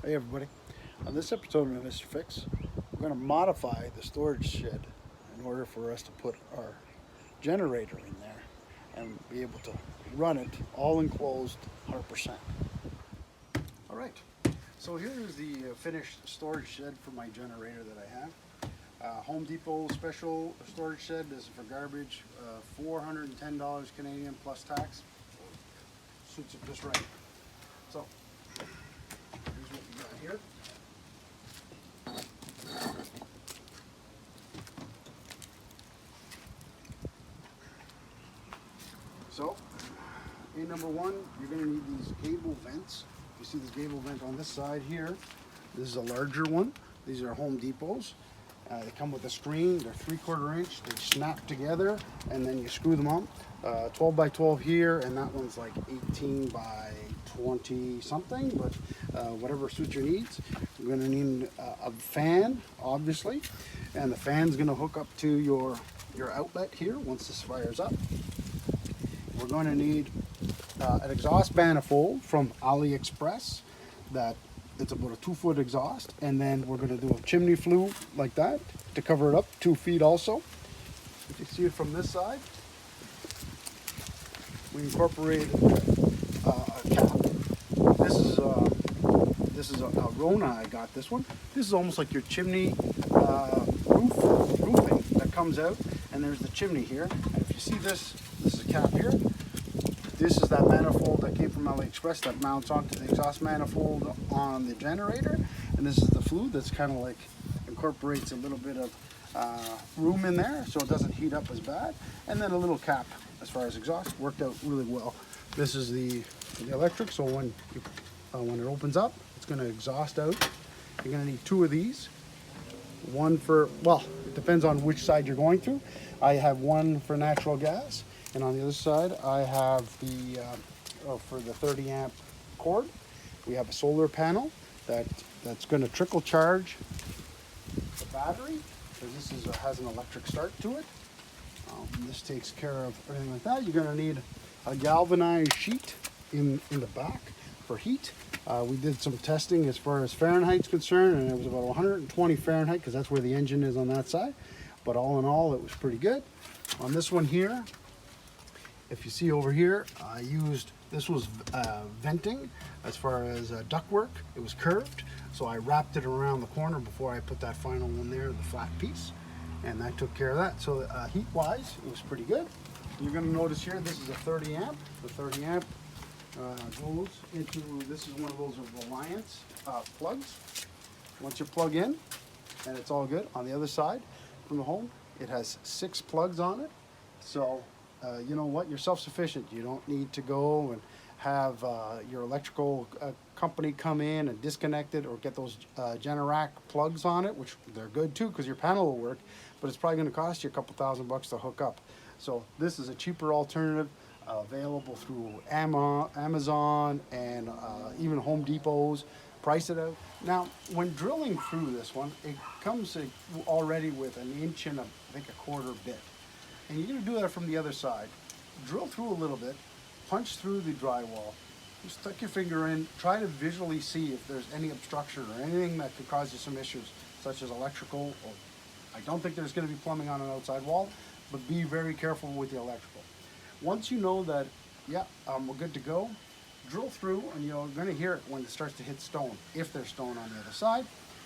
Hey everybody. On this episode of Mr. Fix, we're going to modify the storage shed in order for us to put our generator in there and be able to run it all enclosed 100%. All right, so here is the finished storage shed for my generator that I have. Home Depot special storage shed. This is for garbage, $410 Canadian plus tax. Suits it just right. So here's what we got here. So, in number one, you're going to need these gable vents. You see this gable vent on this side here. This is a larger one. These are Home Depot's. They come with a screen. They're 3/4 inch. They snap together, and then you screw them up. 12 by 12 here, and that one's like 18 by 20 something, but whatever suits your needs. You're going to need a fan, obviously, and the fan's going to hook up to your outlet here once this fires up. We're going to need an exhaust manifold from AliExpress. That it's about a 2-foot exhaust, and then we're going to do a chimney flue like that to cover it up, 2 feet also. If you see it from this side, we incorporated a cap. This is a Rona. I got this one. This is almost like your chimney roofing that comes out, and there's the chimney here. And if you see this, this is a cap here. This is that manifold that came from AliExpress that mounts onto the exhaust manifold on the generator. And this is the flue that's kind of like incorporates a little bit of room in there so it doesn't heat up as bad. And then a little cap as far as exhaust worked out really well. This is the electric, so when it opens up, it's going to exhaust out. You're going to need 2 of these. One for, well, it depends on which side you're going through. I have one for natural gas. And on the other side, I have the, for the 30 amp cord, we have a solar panel that's going to trickle charge the battery, because this has an electric start to it. This takes care of everything like that. You're going to need a galvanized sheet in the back for heat. We did some testing as far as Fahrenheit's concerned, and it was about 120 Fahrenheit, because that's where the engine is on that side. But all in all, it was pretty good. On this one here, if you see over here, this was venting as far as ductwork. It was curved, so I wrapped it around the corner before I put that final one there, the flat piece, and that took care of that. So heat-wise, it was pretty good. You're going to notice here, this is a 30 amp. The 30 amp goes into, this is one of those Reliance plugs. Once you plug in, and it's all good. On the other side from the home, it has 6 plugs on it. So you know what, you're self-sufficient. You don't need to go and have your electrical company come in and disconnect it, or get those Generac plugs on it, which they're good too because your panel will work, but it's probably going to cost you a couple $1,000 to hook up. So this is a cheaper alternative available through Amazon and even Home Depot's. Price it out. Now, when drilling through this one, it comes already with 1 inch and I think 1/4 bit. And you're going to do that from the other side. Drill through a little bit, punch through the drywall, just stick your finger in, try to visually see if there's any obstruction or anything that could cause you some issues, such as electrical. Or I don't think there's going to be plumbing on an outside wall, but be very careful with the electrical. Once you know that, yeah, we're good to go, drill through, and you're going to hear it when it starts to hit stone, if there's stone on the other side.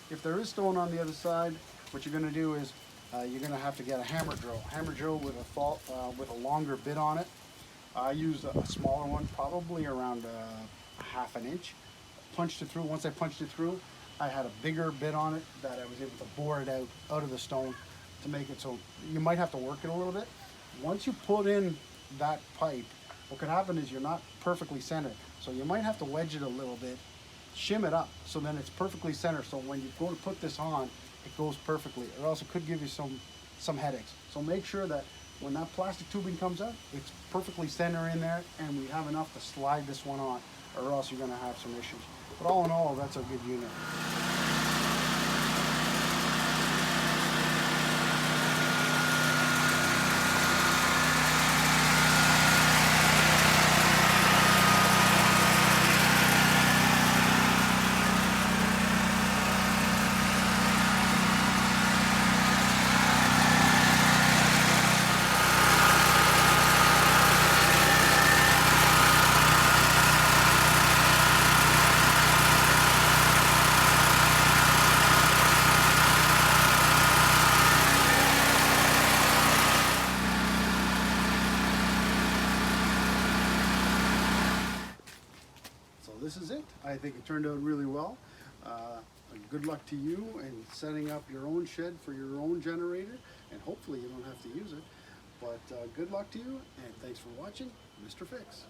If there is stone on the other side, what you're going to do is you're going to have to get a hammer drill with a longer bit on it. I used a smaller one, probably around 1/2 inch. Punched it through. Once I punched it through, I had a bigger bit on it that I was able to bore it out of the stone to make it so you might have to work it a little bit. Once you put in that pipe, what could happen is you're not perfectly centered, so you might have to wedge it a little bit, shim it up, so then it's perfectly centered, so when you go to put this on, it goes perfectly, or else it could give you some headaches. So make sure that when that plastic tubing comes out, it's perfectly centered in there, and we have enough to slide this one on, or else you're going to have some issues. But all in all, that's a good unit. this is it. I think it turned out really well. Good luck to you in setting up your own shed for your own generator, and hopefully you don't have to use it. But good luck to you, and thanks for watching Mr. Fix.